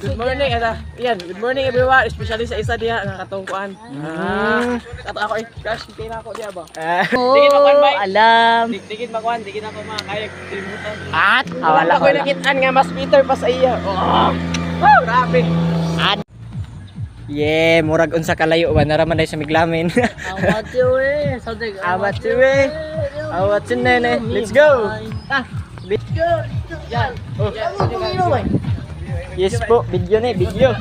Good morning, yan. Good morning everyone, especially sa isa diha nga katungkuan. Kato ako crush kay na ako diha ba. Digid makuan bay. Alam. Digid makuan, digid ako makaya kalimutan. At Wala ko nakitaan nga mas Peter pa sa iya. Oh, grabe. Yeah, murag unsa kalayo ba naraman dai sa miglamin. Awat yo eh. Sadig. Awat siwe. Awat nene. Let's go. Yan. Yes po, video ni, video.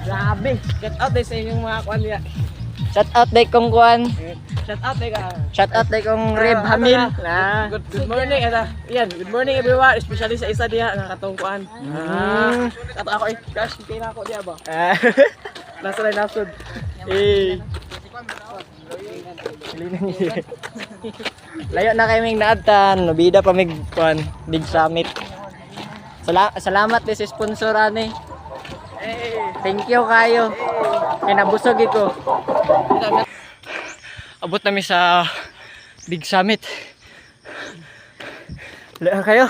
Grabe. Shout out din sa inyong mga kuan diha. Shout out dai kong kuan. Shout out din ka. Shout out dai kong Reb Hamil. Na. Good morning, yan. Good morning everyone, especially sa isa diha nga katungkuan. Kato ako crush kay na ako diha ba. Nasa rin nasod. Eh. Layo na kaming naadtan, nobida pa mig kuan, Big Summit. Salamat sa sponsor ani. Thank you kayo. Kinabusog ko. Abot namin sa Big Summit. Layo kayo.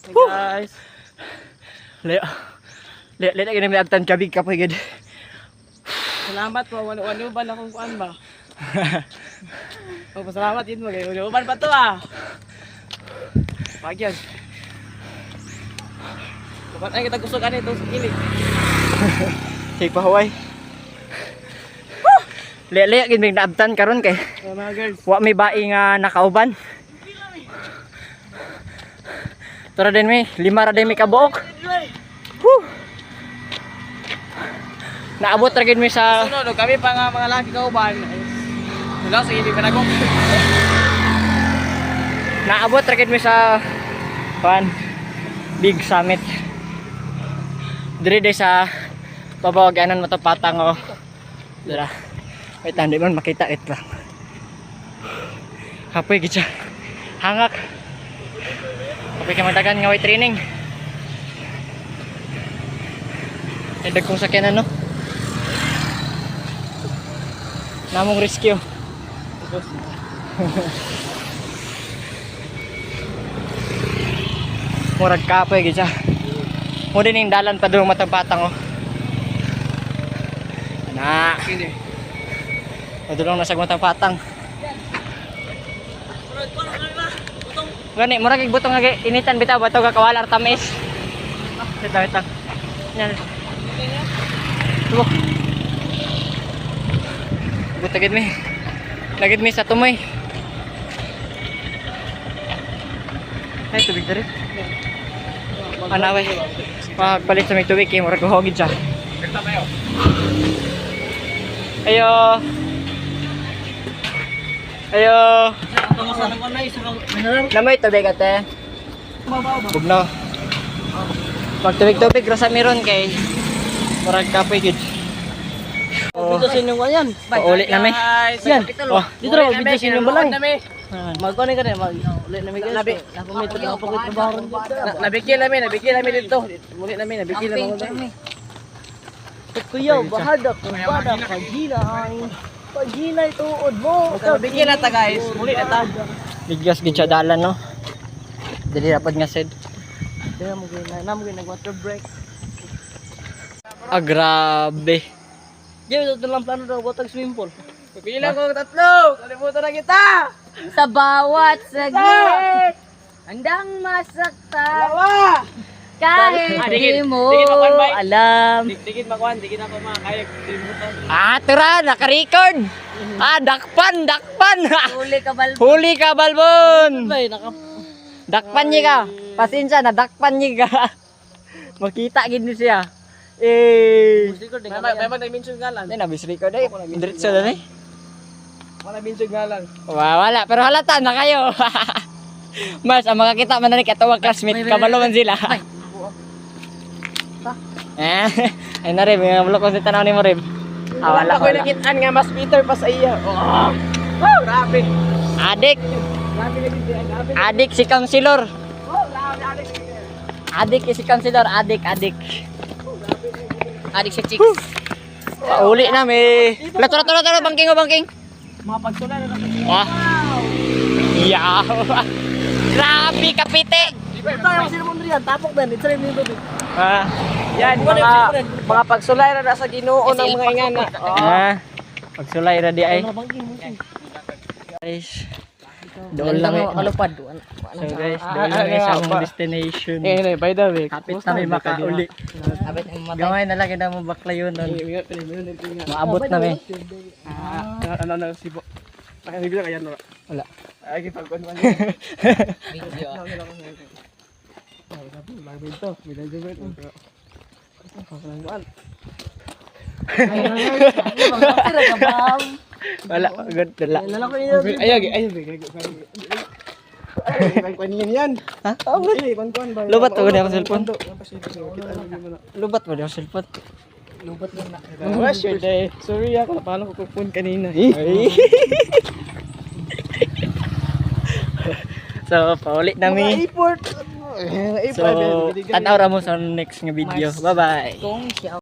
Hey guys. Layo. Layo na kami naadtan kabig kapoy gid. Salamat po, wano ba na kung kuan ba? Oh, pasalamat yun mo kayo. Uban pa to ah. Pagyan. Bukan ay kita gusto kanito sa kilig. Sige pa Hawaii. Layo gid mig naadtan karon kay. Mga girls. Wa may bae nga nakauban. Tara din mi, 5 ra din mi kabuok. Naabot ra gid mi sa Sunod, kami pa nga mga laki kauban. Wala sige di pa nako. naabot ra gid mi sa Big Summit. Dire day sa pabawaganan mo to patang oh. Dira. Wait, hindi man makita it lang. Hapoy gid siya. Hangak. Hapoy ka magdagan nga way training. Edag kong sakyanan no. Namong rescue. Murag kapoy gid siya. Mo din ning dalan pa durong matapatang oh. Na. Padulong na sa matapatang. Gani murag ig butong nga initan bitaw bato ka kawalar tamis. Ito. Yan. Tubo. Butagid mi. Lagid mi sa tumoy. Ay tubig diri. Anaway. Pagpalit sa may tubig kay murag hogid siya. Ayo. Ayo. Namay tubig ate. Bugno. Pag tubig-tubig rasa meron kay murag kapoy gid. Dito sa inyong yan. Paulit na mi. Yan. Oh, Dito raw video sa inyong balay. Magkuhan ka na, Ulit na may guys. Napamito na ako trabaho ron dito. nabikil namin dito. Muli namin, nabikil namin. Kuya, bahada ko bada paghinay tuod mo. Nabikil na ta guys, muli na ta. Bigas gid siya dalan no. Dili dapat nga said. Kaya mo gina nag-water break. Ah grabe. Diyo, ito lang plano daw, botag swimming pool. Pipilang ko tatlo, kalimutan na kita. Sa bawat saglit, handang masaktan Dalawa. kahit Digid, di mo digid makuan bay. alam. Digid makuhan, digid ako makakaya kalimutan. Ah, tara, naka-record. Ah, dakpan. Huli ka bal. Huli ka, Balbon. Bay, naka... Dakpan niya ka. Pasensya na, dakpan niya ka. Makita gid ni siya. Eh. May mag-mention nga lang. Ay, nabis-record eh. Diretso na eh. Wala mention nga lang. Wala, pero halata na kayo. Mas, ang makakita man na rin katawang classmate, kabalo man sila. Ay na rin, may bulok ko si tanaw ni mo rin. Wala ko nakitaan nga mas Peter pa sa iya. Grabe. Adik. Grabe na din. Grabe. Adik si counselor. Grabe Alex. Adik si counselor, adik. Adik si chicks. Pauli na may. Tara, bangking. Mga pagtula na naman. Wah. Iya. Grabe kapite. Ito yung sinamon riyan, tapok ben, it's rin dito. Ah, Yan, mga pagsulay na sa Ginoo ng mga ingana. pagsulay ra di ay. Guys. Doon lang Kalupad. So guys, doon lang sa among destination. By the way, Kapit na may makauli. Gamay na lang kita mo baklayon nun. Maabot na may. ano sibo. Nakalibre kaya no. Wala. Ay pagkuan man. Video. Labi to, bilang juga itu. Wala, good dala. Ayo. Kuan yan. Ha? Kuan ba? Lubat to gani ang cellphone. Lubat mo ang cellphone. What's your day? Sorry ako napalo ko phone kanina. So, paulit nami. Airport. So, tanaw ra mo sa next nga video. Bye-bye. Kung siya